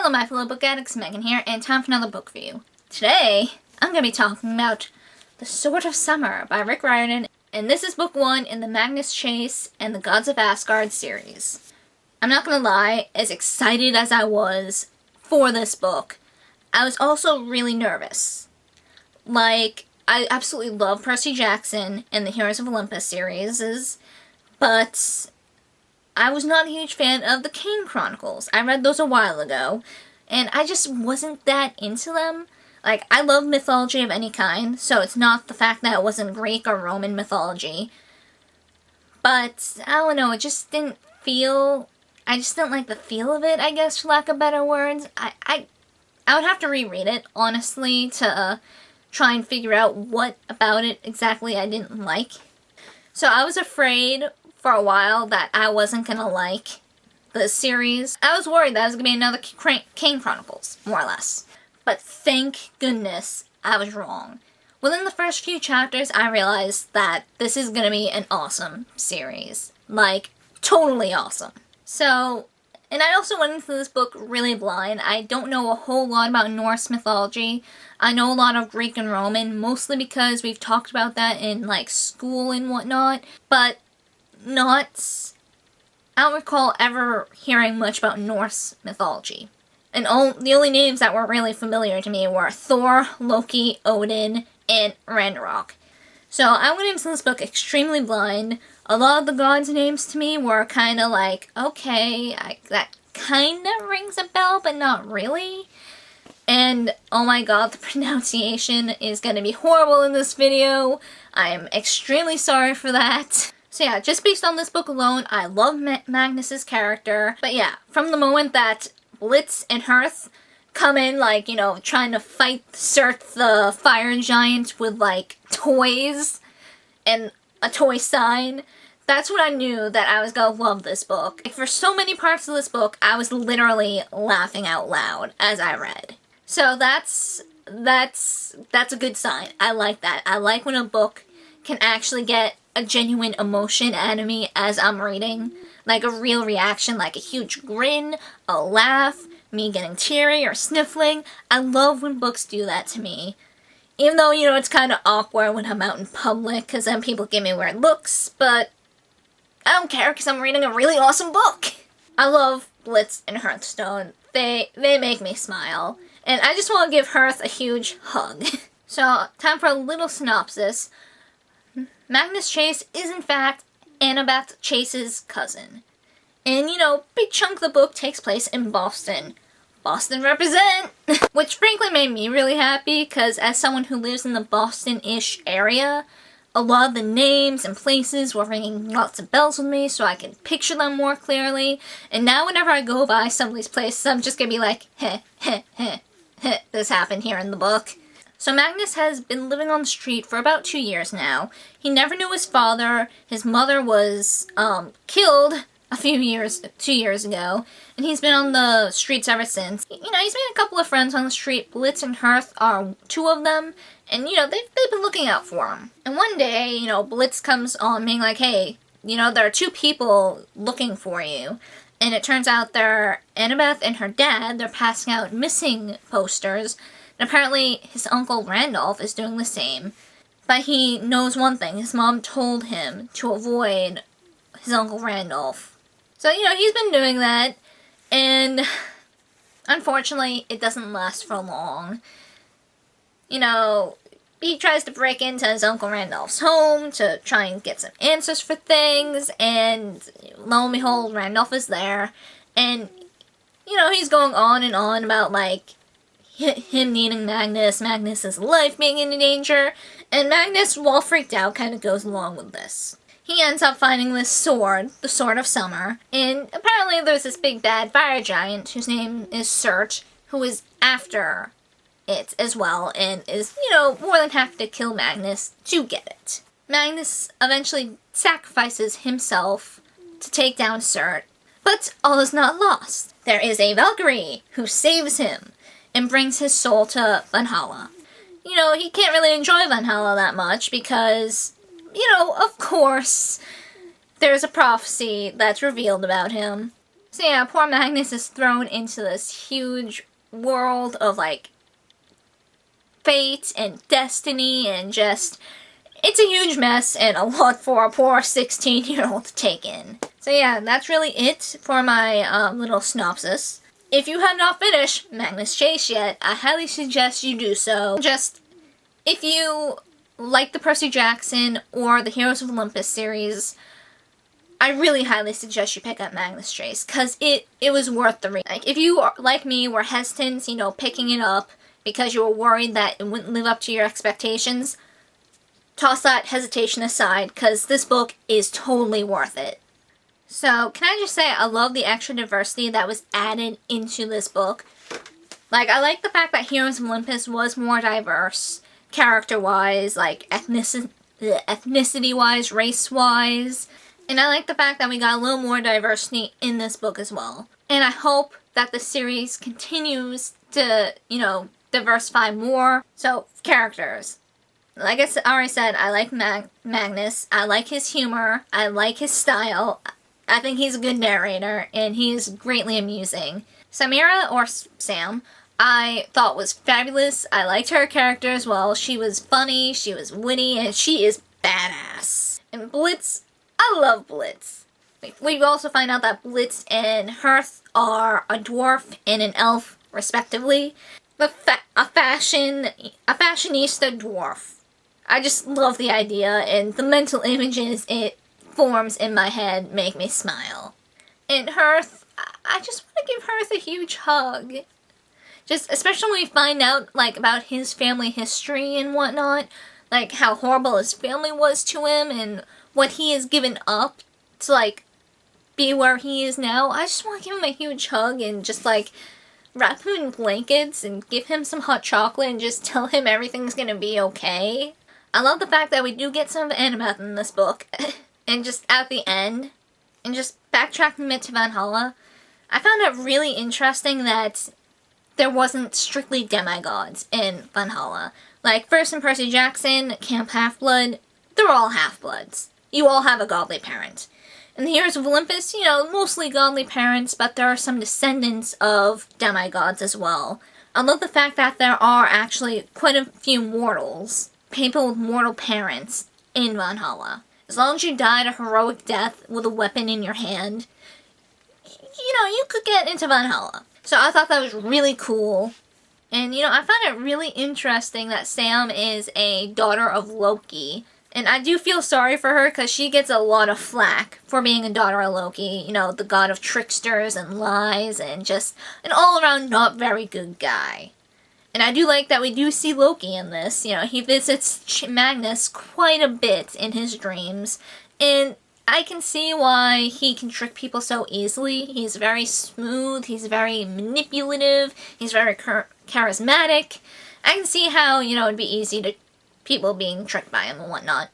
Hello my fellow book addicts, Megan here, and time for another book review. Today, I'm going to be talking about The Sword of Summer by Riordan, and this is book 1 in the Magnus Chase and the Gods of Asgard series. I'm not going to lie, as excited as I was for this book, I was also really nervous. Like, I absolutely love Percy Jackson and the Heroes of Olympus series, but I was not a huge fan of the Kane Chronicles. I read those a while ago, and I just wasn't that into them. Like, I love mythology of any kind, so it's not the fact that it wasn't Greek or Roman mythology. But, I don't know, it just didn't feel... I just didn't like the feel of it, I guess, for lack of better words. I would have to reread it, honestly, to try and figure out what about it exactly I didn't like. So I was afraid for a while that I wasn't gonna like the series. I was worried that it was gonna be another Kane Chronicles, more or less. But thank goodness I was wrong. Within the first few chapters, I realized that this is gonna be an awesome series. Like, totally awesome. So, and I also went into this book really blind. I don't know a whole lot about Norse mythology. I know a lot of Greek and Roman, mostly because we've talked about that in, like, school and whatnot. But I don't recall ever hearing much about Norse mythology. And the only names that were really familiar to me were Thor, Loki, Odin, and Ragnarok. So I went into this book extremely blind. A lot of the gods' names to me were kind of like, okay, that kind of rings a bell, but not really. And, oh my god, the pronunciation is going to be horrible in this video. I am extremely sorry for that. So yeah, just based on this book alone, I love Magnus's character. But yeah, from the moment that Blitz and Hearth come in, like, you know, trying to fight Surt the fire giant with, like, toys and a toy sign, that's when I knew that I was gonna love this book. Like, for so many parts of this book, I was literally laughing out loud as I read. So that's a good sign. I like that. I like when a book can actually get a genuine emotion out of me as I'm reading. Like a real reaction, like a huge grin, a laugh, me getting teary or sniffling. I love when books do that to me. Even though, you know, it's kind of awkward when I'm out in public, because then people give me weird looks, but I don't care because I'm reading a really awesome book. I love Blitz and Hearthstone. They make me smile. And I just want to give Hearth a huge hug. So, time for a little synopsis. Magnus Chase is, in fact, Annabeth Chase's cousin. And, you know, big chunk of the book takes place in Boston. Boston represent! Which frankly made me really happy, because as someone who lives in the Boston-ish area, a lot of the names and places were ringing lots of bells with me, so I can picture them more clearly. And now whenever I go by some of these places, I'm just gonna be like, heh, heh, heh, heh, this happened here in the book. So Magnus has been living on the street for about 2 years now. He never knew his father. His mother was killed 2 years ago, and he's been on the streets ever since. You know, he's made a couple of friends on the street. Blitz and Hearth are 2 of them, and, you know, they've been looking out for him. And one day, you know, Blitz comes on being like, hey, you know, there are 2 people looking for you. And it turns out they're Annabeth and her dad. They're passing out missing posters. And apparently his uncle Randolph is doing the same. But he knows one thing. His mom told him to avoid his uncle Randolph. So, you know, he's been doing that. And unfortunately, it doesn't last for long. You know, he tries to break into his uncle Randolph's home to try and get some answers for things. And lo and behold, Randolph is there. And, you know, he's going on and on about, like, him needing Magnus's life being in danger, and Magnus, while freaked out, kind of goes along with this. He ends up finding this sword, the Sword of Summer, and apparently there's this big bad fire giant whose name is Surt, who is after it as well, and is, you know, more than happy to kill Magnus to get it. Magnus eventually sacrifices himself to take down Surt, but all is not lost. There is a Valkyrie who saves him and brings his soul to Valhalla. You know, he can't really enjoy Valhalla that much because, you know, of course, there's a prophecy that's revealed about him. So yeah, poor Magnus is thrown into this huge world of, like, fate and destiny and just... It's a huge mess and a lot for a poor 16-year-old to take in. So yeah, that's really it for my little synopsis. If you have not finished Magnus Chase yet, I highly suggest you do so. Just, if you like the Percy Jackson or the Heroes of Olympus series, I really highly suggest you pick up Magnus Chase, because it was worth the read. Like, if you, like me, were hesitant, you know, picking it up because you were worried that it wouldn't live up to your expectations, toss that hesitation aside, because this book is totally worth it. So, can I just say, I love the extra diversity that was added into this book. Like, I like the fact that Heroes of Olympus was more diverse, character-wise, like, ethnicity-wise, race-wise. And I like the fact that we got a little more diversity in this book as well. And I hope that the series continues to, you know, diversify more. So, characters. Like I already said, I like Magnus. I like his humor. I like his style. I think he's a good narrator, and he is greatly amusing. Samira, or Sam, I thought was fabulous. I liked her character as well. She was funny, she was witty, and she is badass. And Blitz, I love Blitz. We also find out that Blitz and Hearth are a dwarf and an elf, respectively. A fashionista dwarf. I just love the idea, and the mental images it forms in my head make me smile. And Hearth, I just want to give Hearth a huge hug. Just, especially when we find out, like, about his family history and whatnot. Like, how horrible his family was to him and what he has given up to, like, be where he is now. I just want to give him a huge hug and just, like, wrap him in blankets and give him some hot chocolate and just tell him everything's gonna be okay. I love the fact that we do get some of Annabeth in this book. And just at the end, and just backtracking a bit to Valhalla, I found it really interesting that there wasn't strictly demigods in Valhalla. Like, first in Percy Jackson, Camp Half-Blood, they're all half-bloods. You all have a godly parent. In the Heroes of Olympus, you know, mostly godly parents, but there are some descendants of demigods as well. I love the fact that there are actually quite a few mortals, people with mortal parents, in Valhalla. As long as you died a heroic death with a weapon in your hand, you know, you could get into Valhalla. So I thought that was really cool. And, you know, I found it really interesting that Sam is a daughter of Loki. And I do feel sorry for her because she gets a lot of flack for being a daughter of Loki. You know, the god of tricksters and lies and just an all-around not very good guy. And I do like that we do see Loki in this. You know, he visits Magnus quite a bit in his dreams. And I can see why he can trick people so easily. He's very smooth, he's very manipulative, he's very charismatic. I can see how, you know, it'd be easy to people being tricked by him and whatnot.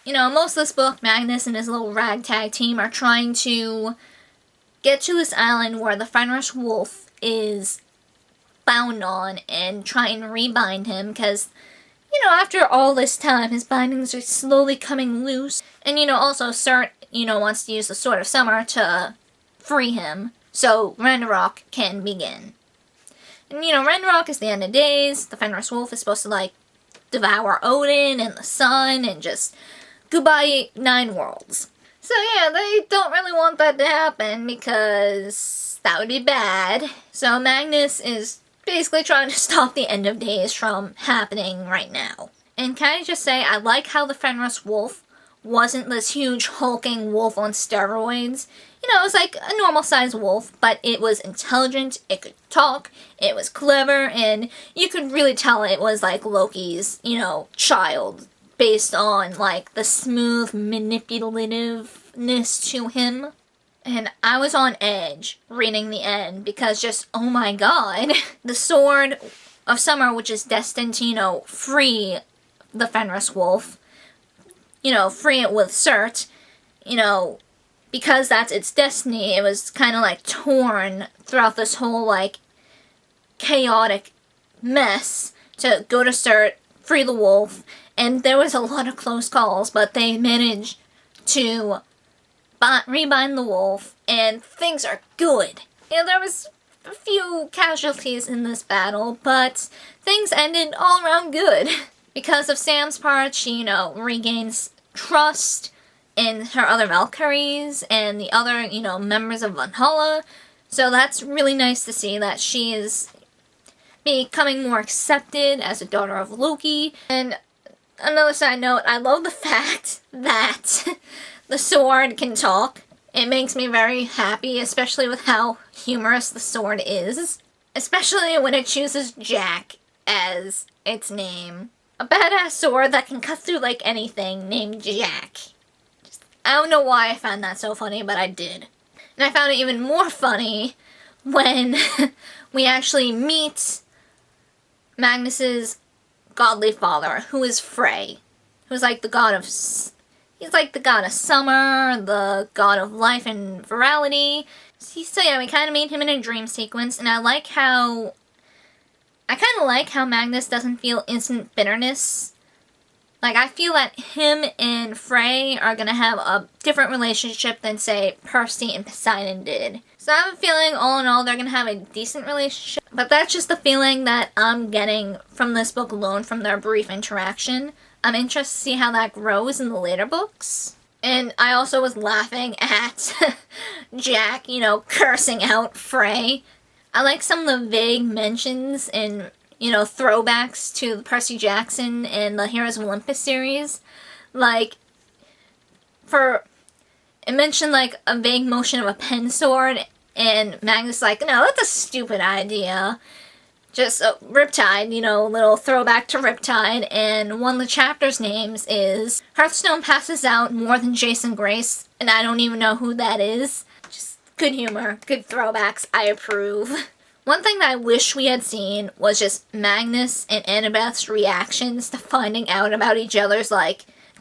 You know, most of this book, Magnus and his little ragtag team are trying to get to this island where the Fenris wolf is bound on and try and rebind him because, you know, after all this time, his bindings are slowly coming loose. And, you know, also Cert, you know, wants to use the Sword of Summer to free him so Ragnarok can begin. And, you know, Ragnarok is the end of days. The Fenris wolf is supposed to, like, devour Odin and the sun and just goodbye 9 worlds. So yeah, they don't really want that to happen because that would be bad. So Magnus is basically trying to stop the end of days from happening right now. And can I just say, I like how the Fenris wolf wasn't this huge hulking wolf on steroids. You know, it was like a normal-sized wolf, but it was intelligent, it could talk, it was clever, and you could really tell it was like Loki's, you know, child, based on, like, the smooth manipulativeness to him. And I was on edge reading the end, because just, oh my god, the Sword of Summer, which is destined to, you know, free the Fenris wolf, you know, free it with Cert, you know, because that's its destiny, it was kind of, like, torn throughout this whole, like, chaotic mess to go to Cert, free the wolf, and there was a lot of close calls, but they managed to rebind the wolf, and things are good. You know, there was a few casualties in this battle, but things ended all around good. Because of Sam's part, she, regains trust in her other Valkyries and the other, members of Valhalla. So that's really nice to see that she is becoming more accepted as a daughter of Loki. And another side note, I love the fact that the sword can talk. It makes me very happy, especially with how humorous the sword is. Especially when it chooses Jack as its name. A badass sword that can cut through like anything named Jack. I don't know why I found that so funny, but I did. And I found it even more funny when we actually meet Magnus's godly father, who is Frey. Who's like the god of... He's like the god of summer, the god of life and virality. So yeah, we kind of meet him in a dream sequence, and I kind of like how Magnus doesn't feel instant bitterness. Like, I feel that him and Frey are gonna have a different relationship than, say, Percy and Poseidon did. So I have a feeling, all in all, they're gonna have a decent relationship. But that's just the feeling that I'm getting from this book alone, from their brief interaction. I'm interested to see how that grows in the later books. And I also was laughing at Jack, cursing out Frey. I like some of the vague mentions and, throwbacks to the Percy Jackson and the Heroes of Olympus series. Like, it mentioned, like, a vague motion of a pen sword, and Magnus like, no, that's a stupid idea. Just Riptide, little throwback to Riptide, and one of the chapter's names is Hearthstone Passes Out More Than Jason Grace, and I don't even know who that is. Just good humor, good throwbacks, I approve. One thing that I wish we had seen was just Magnus and Annabeth's reactions to finding out about each other's,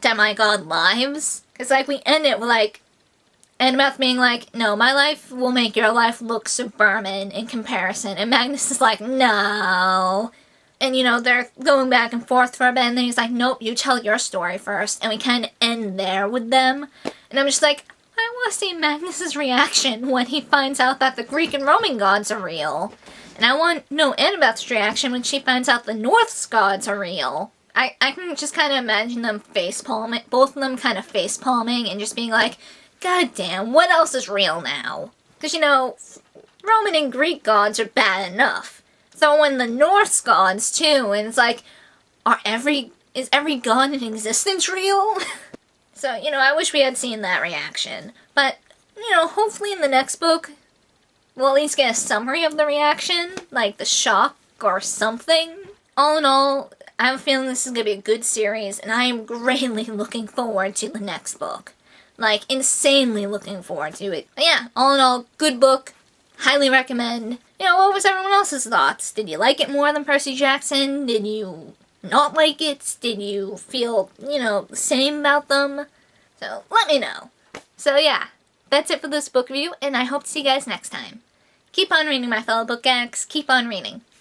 demigod lives. Because, we end it with, Annabeth being like, no, my life will make your life look suburban in comparison. And Magnus is like, no. And, they're going back and forth for a bit, and then he's like, nope, you tell your story first. And we kind of end there with them. And I'm just like, I want to see Magnus's reaction when he finds out that the Greek and Roman gods are real. And I want to know Annabeth's reaction when she finds out the Norse gods are real. I can just kind of imagine them facepalming, both of them kind of facepalming and just being like, God damn, what else is real now? Because, Roman and Greek gods are bad enough. Throw in the Norse gods, too, and it's like, is every god in existence real? So, I wish we had seen that reaction. But, hopefully in the next book, we'll at least get a summary of the reaction, like the shock or something. All in all, I have a feeling this is going to be a good series, and I am greatly looking forward to the next book. Insanely looking forward to it. But yeah, all in all, good book. Highly recommend. What was everyone else's thoughts? Did you like it more than Percy Jackson? Did you not like it? Did you feel, the same about them? So, let me know. So yeah, that's it for this book review, and I hope to see you guys next time. Keep on reading, my fellow book addicts. Keep on reading.